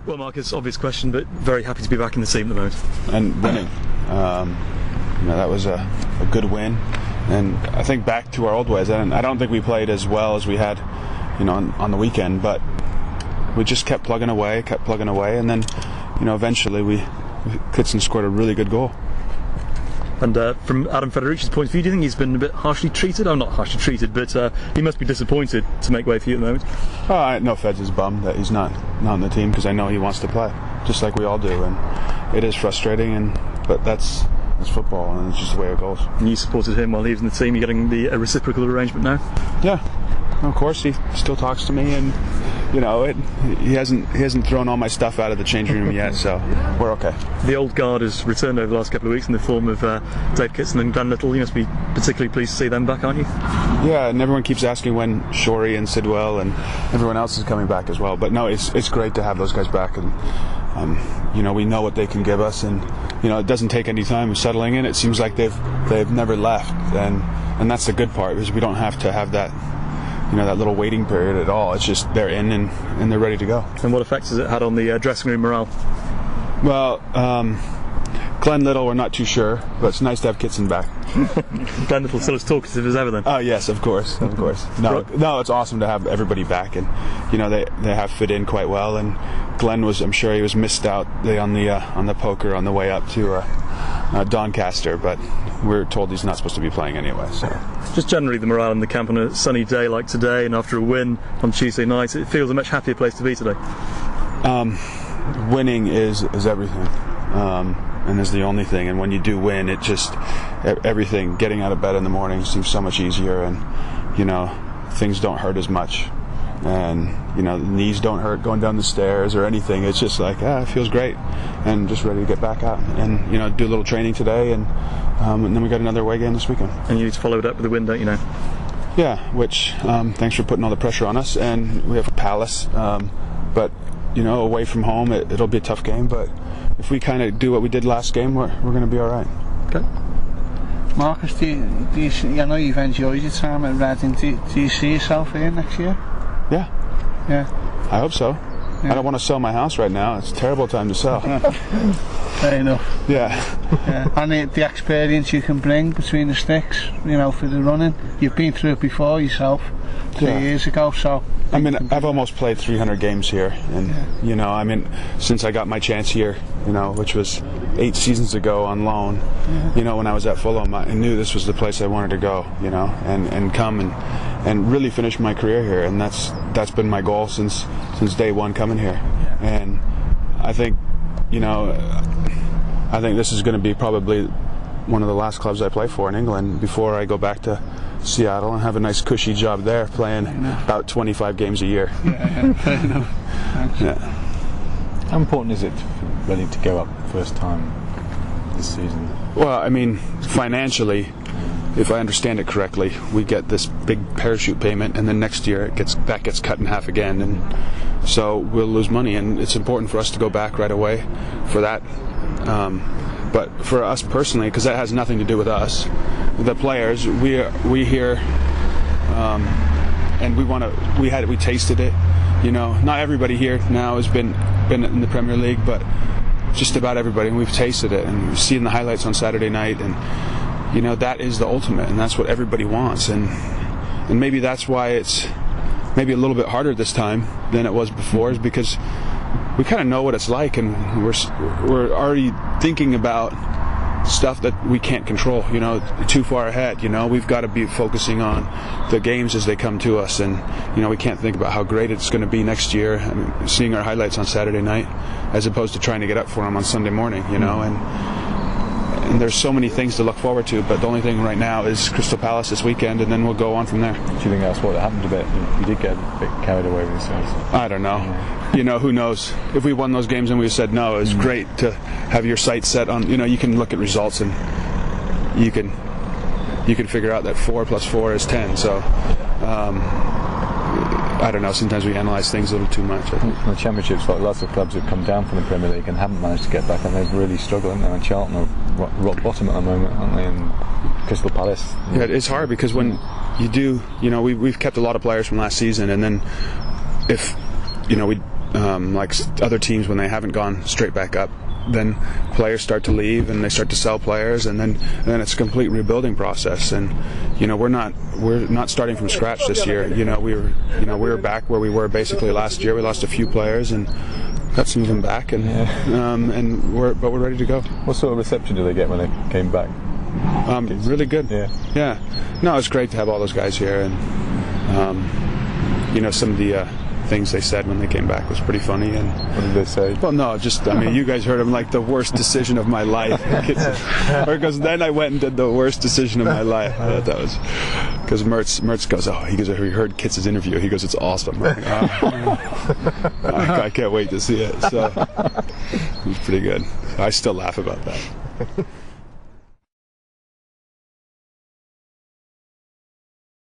Well, Marcus, obvious question, but very happy to be back in the team at the moment. And winning. That was a good win. And I think back to our old ways. And I don't think we played as well as we had, on the weekend. But we just kept plugging away, and then, eventually Kitson scored a really good goal. And from Adam Federici's point of view, do you think he's been a bit harshly treated? Oh, not harshly treated, but he must be disappointed to make way for you at the moment. Oh, I know Feds is bummed that he's not on the team, because I know he wants to play, just like we all do. And it is frustrating, but that's football, and it's just the way it goes. And you supported him while he was in the team. You're getting a reciprocal arrangement now? Yeah. Of course, he still talks to me, and he hasn't thrown all my stuff out of the changing room yet, so we're okay. The old guard has returned over the last couple of weeks in the form of Dave Kitson and Glenn Little. You must be particularly pleased to see them back, aren't you? Yeah, and everyone keeps asking when Shorey and Sidwell and everyone else is coming back as well. But no, it's great to have those guys back, and we know what they can give us, and it doesn't take any time settling in. It seems like they've never left, and that's the good part, because we don't have to have that. That little waiting period at all. It's just they're in and they're ready to go. And what effect has it had on the dressing room morale? Well, Glenn Little, we're not too sure, but it's nice to have Kitson back. Glenn Little still as talkative as ever then? Oh yes, of course. No, it's awesome to have everybody back, and they have fit in quite well. And Glenn I'm sure he was missed out on the poker on the way up to Doncaster, but we're told he's not supposed to be playing anyway. So. Just generally the morale in the camp on a sunny day like today, and after a win on Tuesday night, it feels a much happier place to be today. Winning is everything, and is the only thing. And when you do win, it just everything. Getting out of bed in the morning seems so much easier, and things don't hurt as much, and the knees don't hurt going down the stairs or anything. It's just like it feels great, and just ready to get back out and do a little training today, and then we got another away game this weekend. And you need to follow it up with a win, don't you now? Yeah, which thanks for putting all the pressure on us. And we have Palace, but away from home it'll be a tough game. But if we kind of do what we did last game, we're going to be all right. Okay. Marcus, do you see, I know you've enjoyed your time at Reading. Do you see yourself here next year? Yeah. I hope so. Yeah. I don't want to sell my house right now. It's a terrible time to sell. Fair enough. Yeah. And the experience you can bring between the sticks, for the running. You've been through it before yourself 2 years ago, so. I've almost played 300 games here, and since I got my chance here, which was 8 seasons ago on loan, when I was at Fulham, I knew this was the place I wanted to go, and come and really finish my career here, and that's been my goal since day one coming here. And I think this is going to be probably one of the last clubs I play for in England before I go back to Seattle and have a nice cushy job there, playing about 25 games a year. Yeah, fair enough. Yeah. How important is it for Reading to go up first time this season? Well, financially, if I understand it correctly, we get this big parachute payment, and then next year that gets cut in half again, and so we'll lose money, and it's important for us to go back right away for that. But for us personally, because that has nothing to do with us, the players, we hear, and we tasted it. Not everybody here now has been in the Premier League, but just about everybody, and we've tasted it, and we've seen the highlights on Saturday night, and that is the ultimate, and that's what everybody wants, and maybe that's why it's maybe a little bit harder this time than it was before, is because we kind of know what it's like, and we're already thinking about stuff that we can't control, too far ahead. We've got to be focusing on the games as they come to us, and we can't think about how great it's going to be next year. Seeing our highlights on Saturday night as opposed to trying to get up for them on Sunday morning, and there's so many things to look forward to, but the only thing right now is Crystal Palace this weekend, and then we'll go on from there. Do you think that's what happened a bit? You did get a bit carried away with yourselves. I don't know. Who knows? If we won those games and we said no, it's great to have your sights set on. You can look at results, and you can figure out that 4 + 4 is 10. So I don't know. Sometimes we analyze things a little too much. The Championships, lots of clubs have come down from the Premier League and haven't managed to get back, and they've really struggled. And Charlton are rock bottom at the moment, aren't they? And Crystal Palace. Yeah, it's hard because when you do, we've kept a lot of players from last season, and then if we like other teams when they haven't gone straight back up, then players start to leave and they start to sell players, and then it's a complete rebuilding process. And we're not starting from scratch this year. We were back where we were basically last year. We lost a few players and got some of them back, and we're ready to go. What sort of reception did they get when they came back? Really good. Yeah. No, it's great to have all those guys here, and some of the things they said when they came back was pretty funny. And what did they say? Well, no, just you guys heard them, like the worst decision of my life. Because then I went and did the worst decision of my life. That was because Mertz goes, he heard Kitz's interview. He goes, it's awesome. I can't wait to see it. So it was pretty good. I still laugh about that.